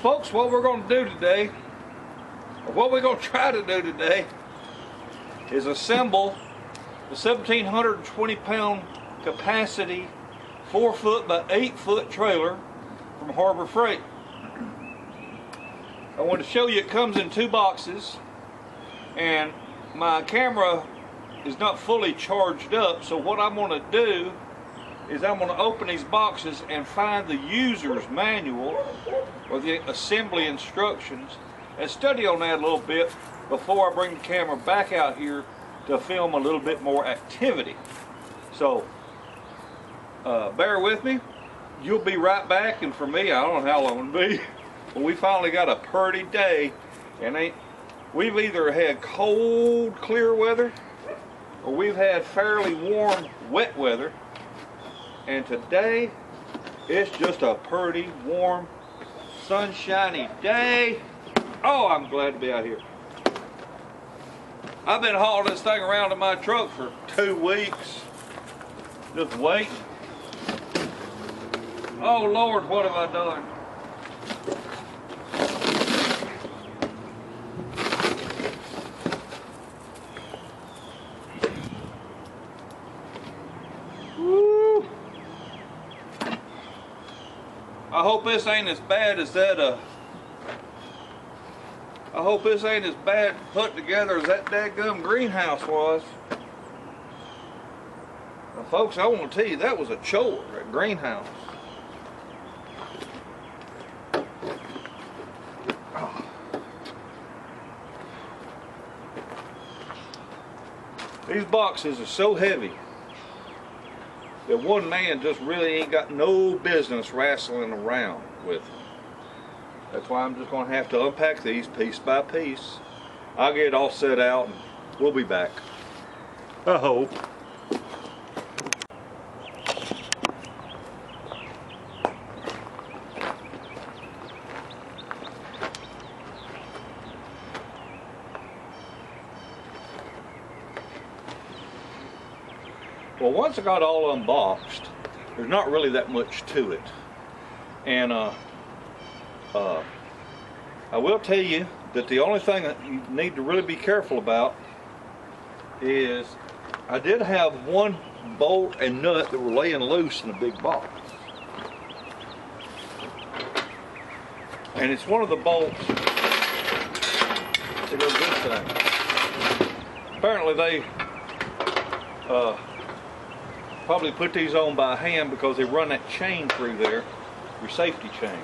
folks, what we're going to do today, or what we're going to try to do today, is assemble the 1,720 pound capacity 4-foot by 8-foot trailer from Harbor Freight. I want to show you it comes in 2 boxes, and my camera is not fully charged up, so what I'm going to do is I'm going to open these boxes and find the user's manual or the assembly instructions and study on that a little bit before I bring the camera back out here to film a little bit more activity. So bear with me. You'll be right back, and for me, I don't know how long it'll be. But we finally got a pretty day, and we've either had cold, clear weather, or we've had fairly warm, wet weather. And today, it's just a pretty warm, sunshiny day. Oh, I'm glad to be out here. I've been hauling this thing around in my truck for 2 weeks, just waiting. Oh Lord, what have I done? Woo. I hope this ain't as bad as that I hope this ain't as bad put together as that dadgum greenhouse was. Now, folks, I want to tell you, that was a chore, that greenhouse. Oh. These boxes are so heavy that one man just really ain't got no business wrestling around with them. That's why I'm just going to have to unpack these piece by piece. I'll get it all set out and we'll be back. I hope. Well, once I got all unboxed, there's not really that much to it. And I will tell you that the only thing that you need to really be careful about is I did have one bolt and nut that were laying loose in a big box. And it's one of the bolts that goes this thing. Apparently they probably put these on by hand because they run that chain through there, your safety chain.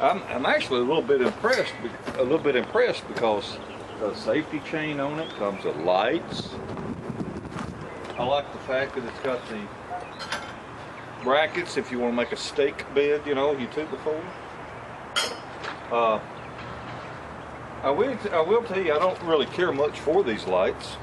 I'm actually a little bit impressed because the safety chain on it comes with lights. I like the fact that it's got the brackets if you want to make a steak bed, you know, you tube before. I will tell you, I don't really care much for these lights,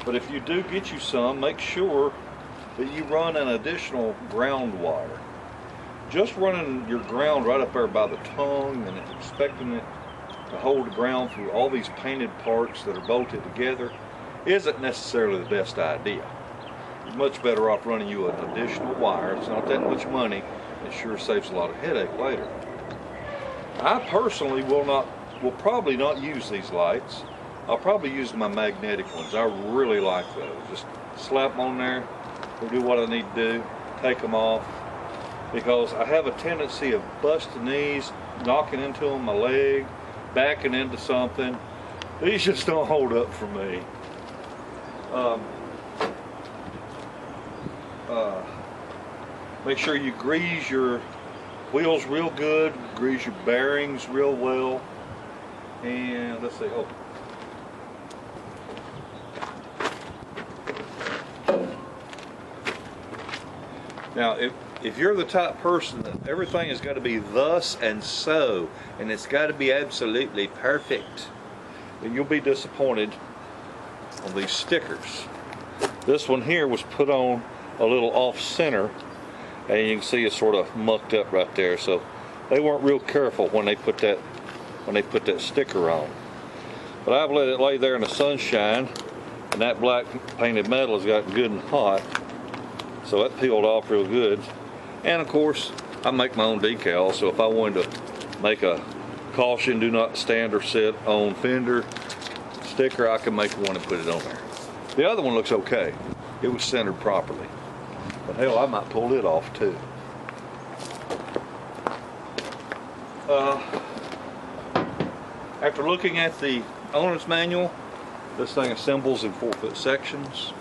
but if you do get you some, make sure that you run an additional ground wire. Just running your ground right up there by the tongue and expecting it to hold the ground through all these painted parts that are bolted together isn't necessarily the best idea. You're much better off running you an additional wire. It's not that much money. It sure saves a lot of headache later. I personally will probably not use these lights. I'll probably use my magnetic ones. I really like those. Just slap them on there, we'll do what I need to do, take them off. Because I have a tendency of busting these, knocking into them, my leg, backing into something. These just don't hold up for me. Make sure you grease your wheels real good, grease your bearings real well. And let's see, oh. Now, if you're the type person that everything has got to be thus and so, and it's got to be absolutely perfect, then you'll be disappointed on these stickers. This one here was put on a little off center, and you can see it's sort of mucked up right there. So they weren't real careful when they put that sticker on. But I've let it lay there in the sunshine, and that black painted metal has gotten good and hot, so that peeled off real good. And of course, I make my own decals, so if I wanted to make a caution, do not stand or sit on fender sticker. I can make one and put it on there. The other one looks okay. It was centered properly. But hell, I might pull it off too. After looking at the owner's manual, this thing assembles in 4-foot sections.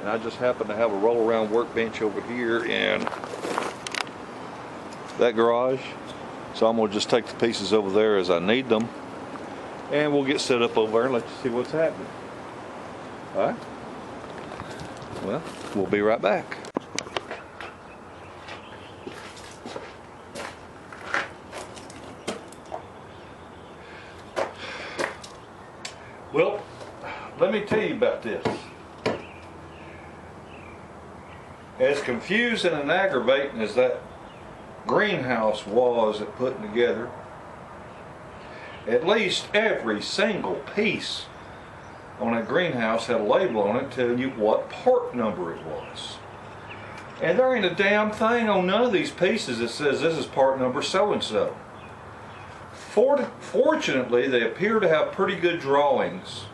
And I just happen to have a roll around workbench over here in that garage. So I'm gonna just take the pieces over there as I need them. And we'll get set up over there and let you see what's happening. All right? Well, we'll be right back. Well, let me tell you about this. As confusing and aggravating as that greenhouse was at putting together, at least every single piece on that greenhouse had a label on it telling you what part number it was. And there ain't a damn thing on none of these pieces that says this is part number so-and-so. Fortunately, they appear to have pretty good drawings,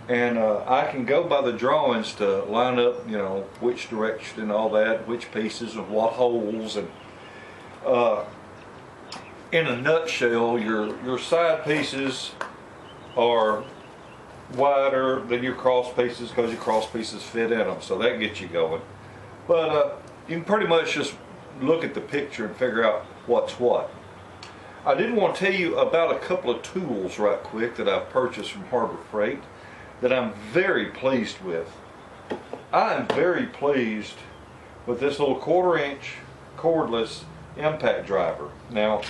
and I can go by the drawings to line up, you know, which direction and all that, which pieces and what holes. And in a nutshell, your side pieces are wider than your cross pieces because your cross pieces fit in them, so that gets you going. But you can pretty much just look at the picture and figure out what's what. I did want to tell you about a couple of tools right quick that I've purchased from Harbor Freight that I'm very pleased with. I am very pleased with this little 1/4-inch cordless impact driver. Now,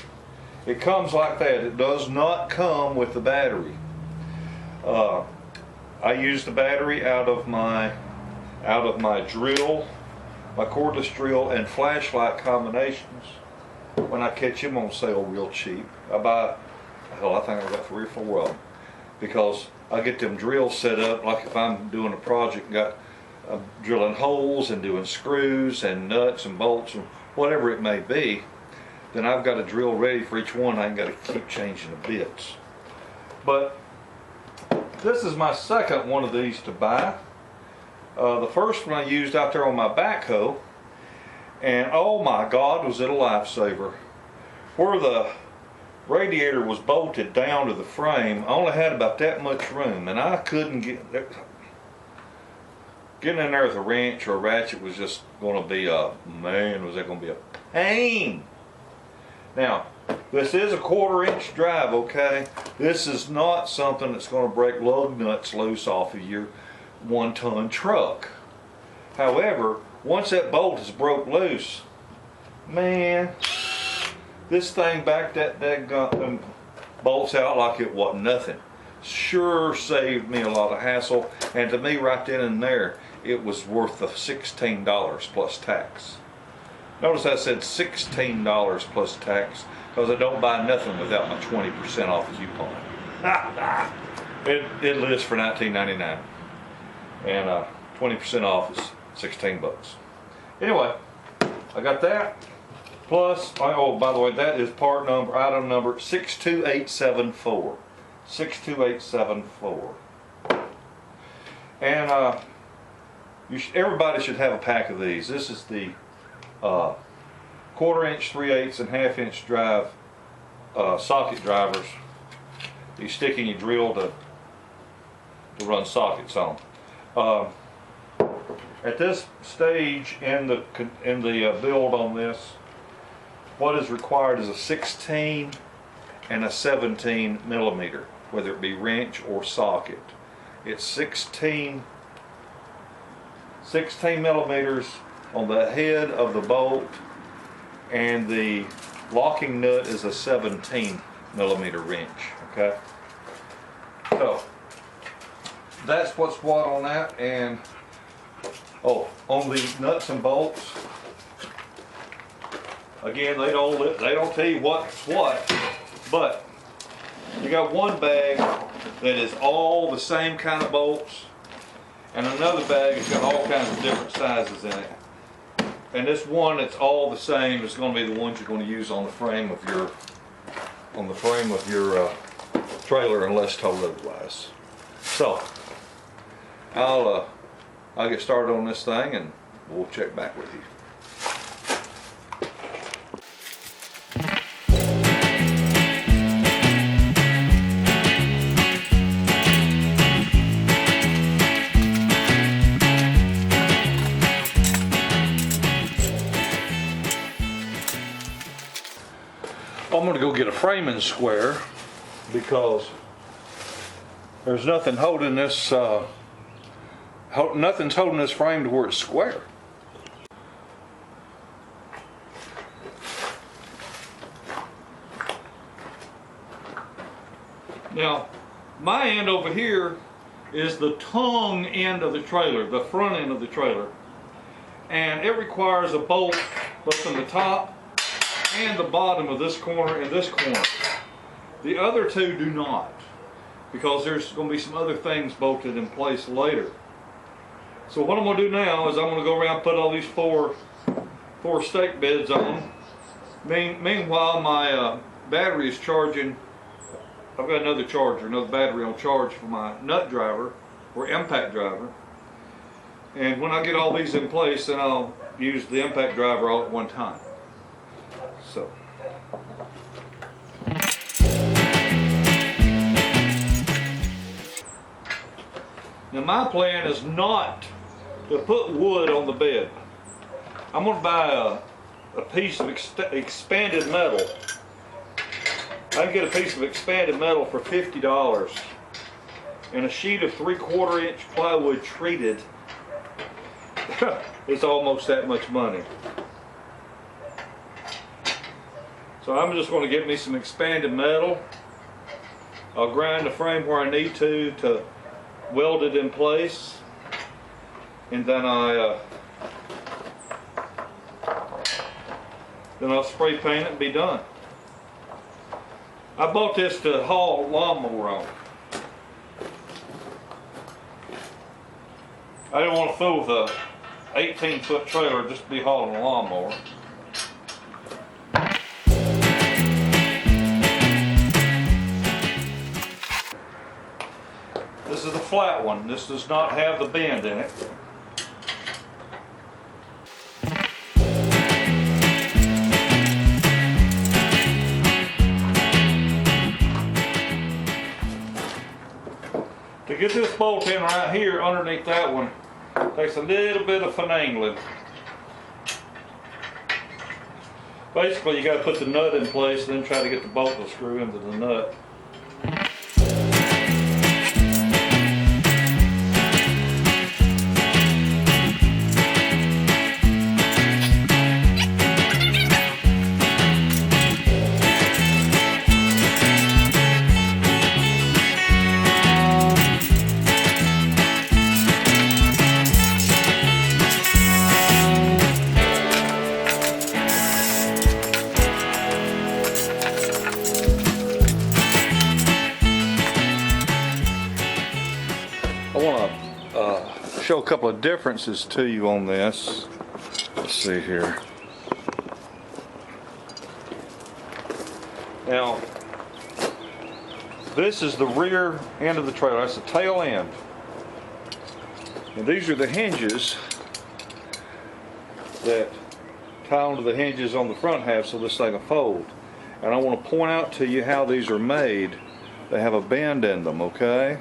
it comes like that. It does not come with the battery. I use the battery out of my drill, my cordless drill and flashlight combinations when I catch them on sale real cheap. I buy, hell, I think I got 3 or 4 of them, because I get them drills set up, like if I'm doing a project, drilling holes and doing screws and nuts and bolts and whatever it may be, then I've got a drill ready for each one. I ain't got to keep changing the bits. But this is my second one of these to buy. The first one I used out there on my backhoe, and oh my God, was it a lifesaver. Where the radiator was bolted down to the frame, I only had about that much room, and I couldn't getting in there with a wrench or a ratchet was just going to be was that going to be a pain. Now, this is a 1/4-inch drive, okay? This is not something that's going to break lug nuts loose off of your 1-ton truck. However, once that bolt is broke loose, man, this thing backed that daggum bolts out like it wasn't nothing. Sure saved me a lot of hassle, and to me right then and there, it was worth the $16 plus tax. Notice I said $16 plus tax, because I don't buy nothing without my 20% off coupon. It lists for $19.99, and 20% off is 16 bucks. Anyway, I got that. Plus, oh, by the way, that is item number 62874. 62874. And everybody should have a pack of these. This is the 1/4-inch, 3/8, and 1/2-inch drive socket drivers. You stick in your drill to run sockets on. At this stage in the build on this, what is required is a 16 and a 17 millimeter, whether it be wrench or socket. It's 16 millimeters on the head of the bolt, and the locking nut is a 17 millimeter wrench. Okay, so that's what's what on that. And oh, on the nuts and bolts, again, they don't tell you what's what, but you got one bag that is all the same kind of bolts, and another bag has got all kinds of different sizes in it. And this one that's all the same is going to be the ones you're going to use on the frame of on the frame of your trailer unless told otherwise. So I'll get started on this thing and we'll check back with you. I'm going to go get a framing square because there's nothing holding this nothing's holding this frame to where it's square. Now my end over here is the tongue end of the trailer, the front end of the trailer, and it requires a bolt both in the top and the bottom of this corner and this corner. The other two do not, because there's going to be some other things bolted in place later. So what I'm going to do now is I'm going to go around and put all these four stake beds on. Meanwhile, my battery is charging. I've got another battery on charge for my nut driver or impact driver. And when I get all these in place, then I'll use the impact driver all at one time. So. Now my plan is not to put wood on the bed. I'm going to buy a piece of expanded metal. I can get a piece of expanded metal for $50 and a sheet of 3/4 inch plywood treated. It's almost that much money. So I'm just going to get me some expanded metal. I'll grind the frame where I need to weld it in place, and then I'll spray paint it and be done. I bought this to haul a lawnmower on. I didn't want to fool with a 18-foot trailer just to be hauling a lawnmower. This is the flat one. This does not have the bend in it. To get this bolt in right here underneath that one takes a little bit of finagling. Basically, you got to put the nut in place and then try to get the bolt to screw into the nut. I want to show a couple of differences to you on this. Let's see here. Now, this is the rear end of the trailer. That's the tail end. And these are the hinges that tie onto the hinges on the front half so this thing will fold. And I want to point out to you how these are made. They have a bend in them, okay?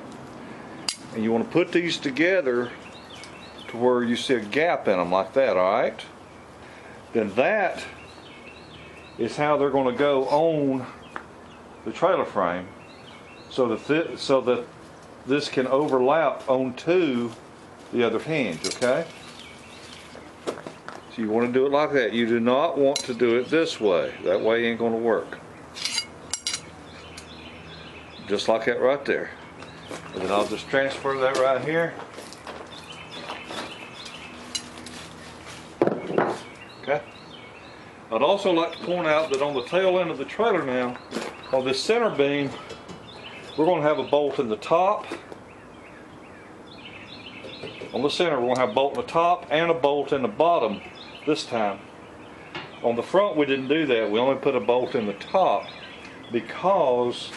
And you want to put these together to where you see a gap in them like that, all right? Then that is how they're going to go on the trailer frame so that this can overlap onto the other hinge, okay? So you want to do it like that. You do not want to do it this way. That way ain't going to work. Just like that right there. And then I'll just transfer that right here. Okay. I'd also like to point out that on the tail end of the trailer now, on this center beam, we're going to have a bolt in the top. On the center, we're going to have a bolt in the top and a bolt in the bottom this time. On the front, we didn't do that. We only put a bolt in the top. because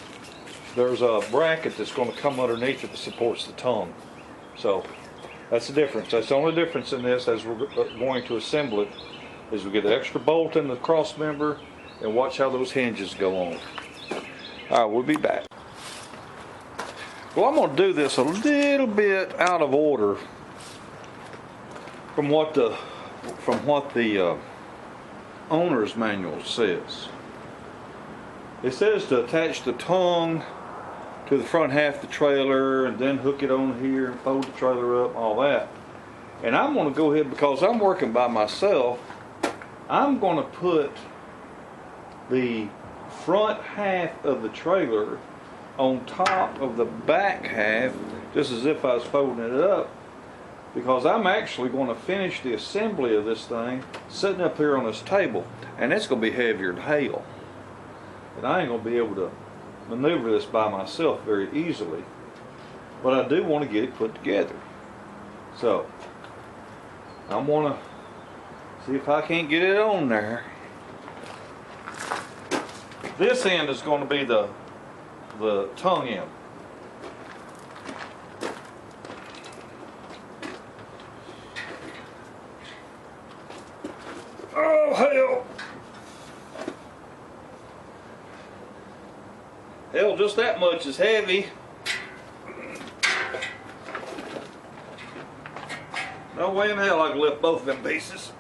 there's a bracket that's going to come underneath it that supports the tongue. So that's the difference. That's the only difference in this as we're going to assemble it, is we get the extra bolt in the cross member and watch how those hinges go on. All right, we'll be back. Well, I'm going to do this a little bit out of order from what the owner's manual says. It says to attach the tongue to the front half of the trailer and then hook it on here and fold the trailer up, all that. And I'm going to go ahead, because I'm working by myself, I'm going to put the front half of the trailer on top of the back half, just as if I was folding it up, because I'm actually going to finish the assembly of this thing sitting up here on this table, and it's going to be heavier than hell. And I ain't going to be able to maneuver this by myself very easily, but I do want to get it put together. So I'm going to see if I can't get it on there. This end is going to be the tongue end. Oh hell! Hell, just that much is heavy. No way in hell I can lift both of them pieces.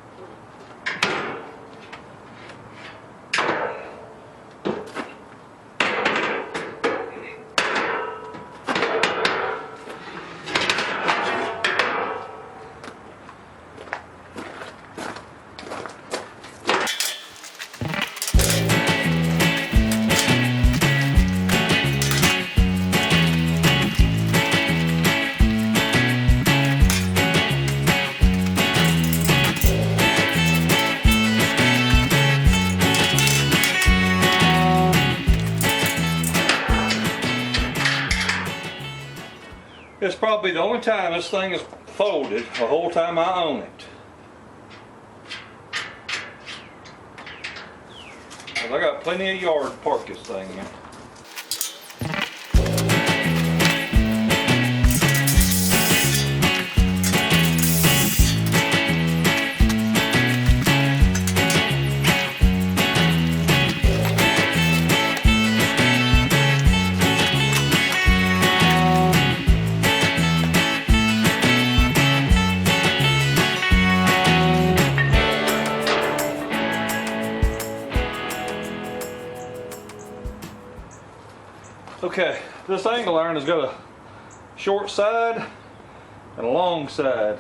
It's probably the only time this thing is folded the whole time I own it. Well, I got plenty of yard to park this thing in. Okay, this angle iron has got a short side and a long side.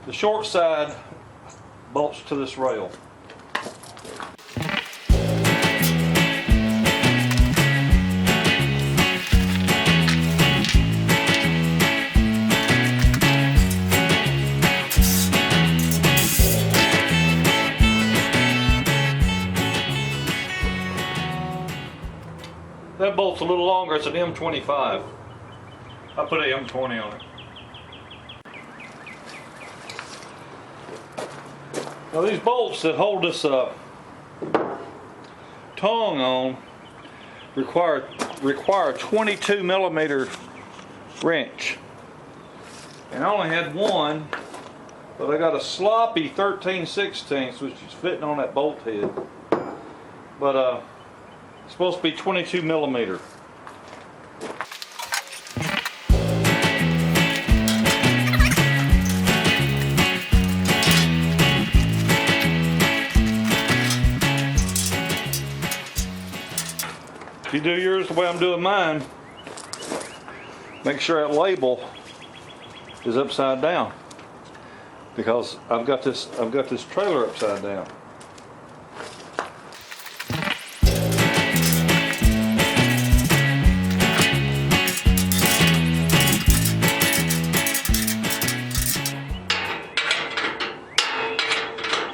The short side bolts to this rail. That bolt's a little longer, it's an M25. I put an M20 on it. Now these bolts that hold this tongue on require a 22 millimeter wrench. And I only had one, but I got a sloppy 13/16, which is fitting on that bolt head. But it's supposed to be 22 millimeter. If you do yours the way I'm doing mine, make sure that label is upside down, because I've got this trailer upside down.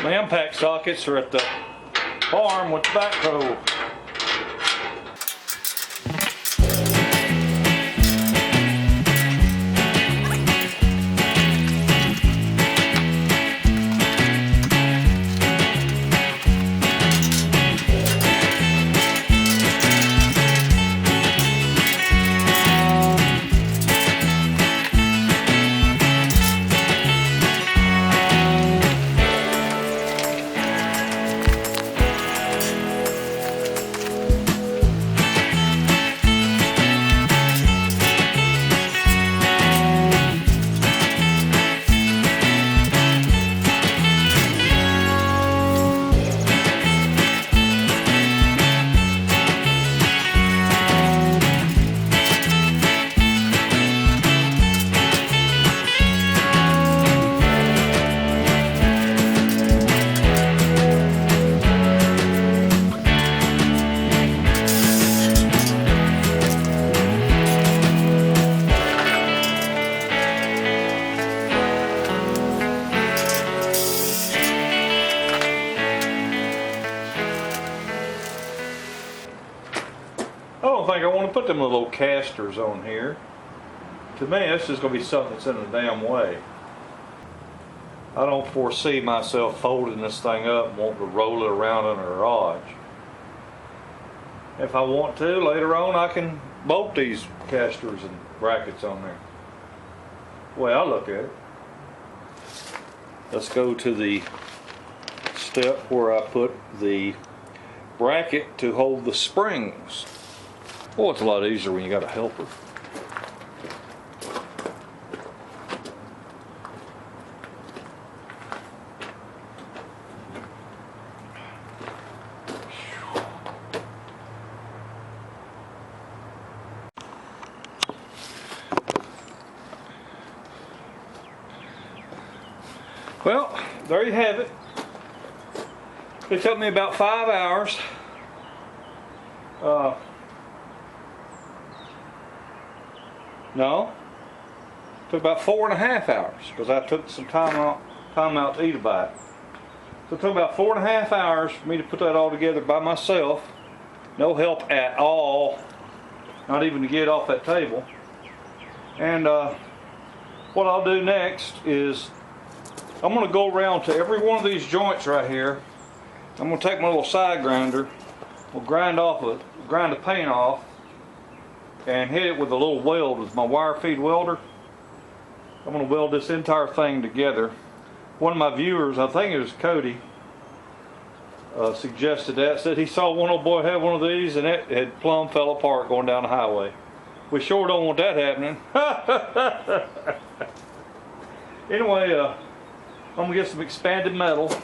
My impact sockets are at the farm with the backhoe. put them little casters on here. To me, this is going to be something that's in the damn way. I don't foresee myself folding this thing up and wanting to roll it around in a garage. If I want to, later on I can bolt these casters and brackets on there. The way I look at it. Let's go to the step where I put the bracket to hold the springs. Well, it's a lot easier when you got a helper. Well, there you have it. It took me about 5 hours. No, it took about 4.5 hours because I took some time out to eat a bite. So it took about 4.5 hours for me to put that all together by myself. No help at all, not even to get it off that table. And what I'll do next is I'm going to go around to every one of these joints right here. I'm going to take my little side grinder. We'll grind the paint off and hit it with a little weld with my wire feed welder. I'm going to weld this entire thing together. One of my viewers, I think it was Cody, suggested that. Said he saw one old boy have one of these and it had plumb fell apart going down the highway. We sure don't want that happening. Anyway, I'm going to get some expanded metal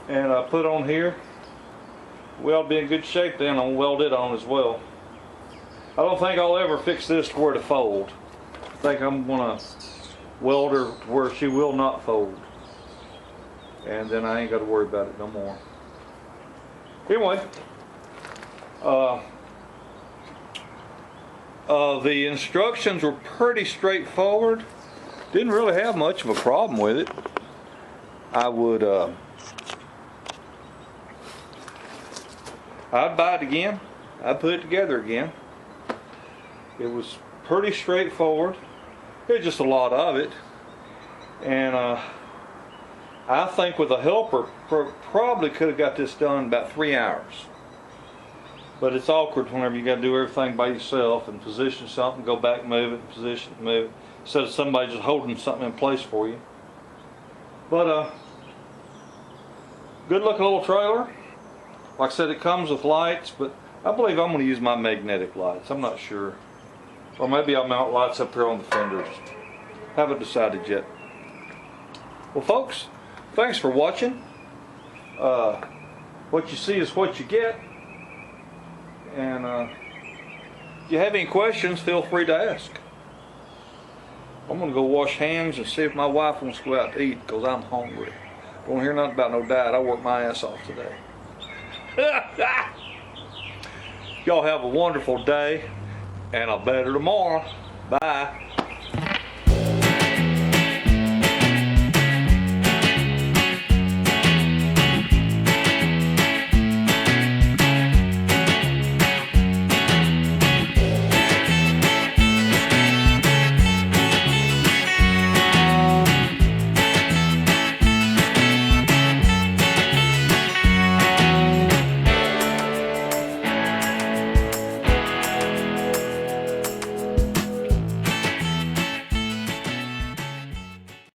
and put on here. Weld be in good shape then, I'll weld it on as well. I don't think I'll ever fix this to where to fold. I think I'm going to weld her to where she will not fold. And then I ain't got to worry about it no more. Anyway, the instructions were pretty straightforward. Didn't really have much of a problem with it. I would, I'd buy it again. I'd put it together again. It was pretty straightforward. There's just a lot of it. And I think with a helper, probably could have got this done in about 3 hours. But it's awkward whenever you got to do everything by yourself and position something, go back, move it, position, move it, instead of somebody just holding something in place for you. But good looking little trailer. Like I said, it comes with lights, but I believe I'm going to use my magnetic lights. I'm not sure. Or maybe I'll mount lights up here on the fenders. Haven't decided yet. Well, folks, thanks for watching. What you see is what you get. And if you have any questions, feel free to ask. I'm going to go wash hands and see if my wife wants to go out to eat because I'm hungry. Don't hear nothing about no diet. I worked my ass off today. Y'all have a wonderful day and a better tomorrow. Bye.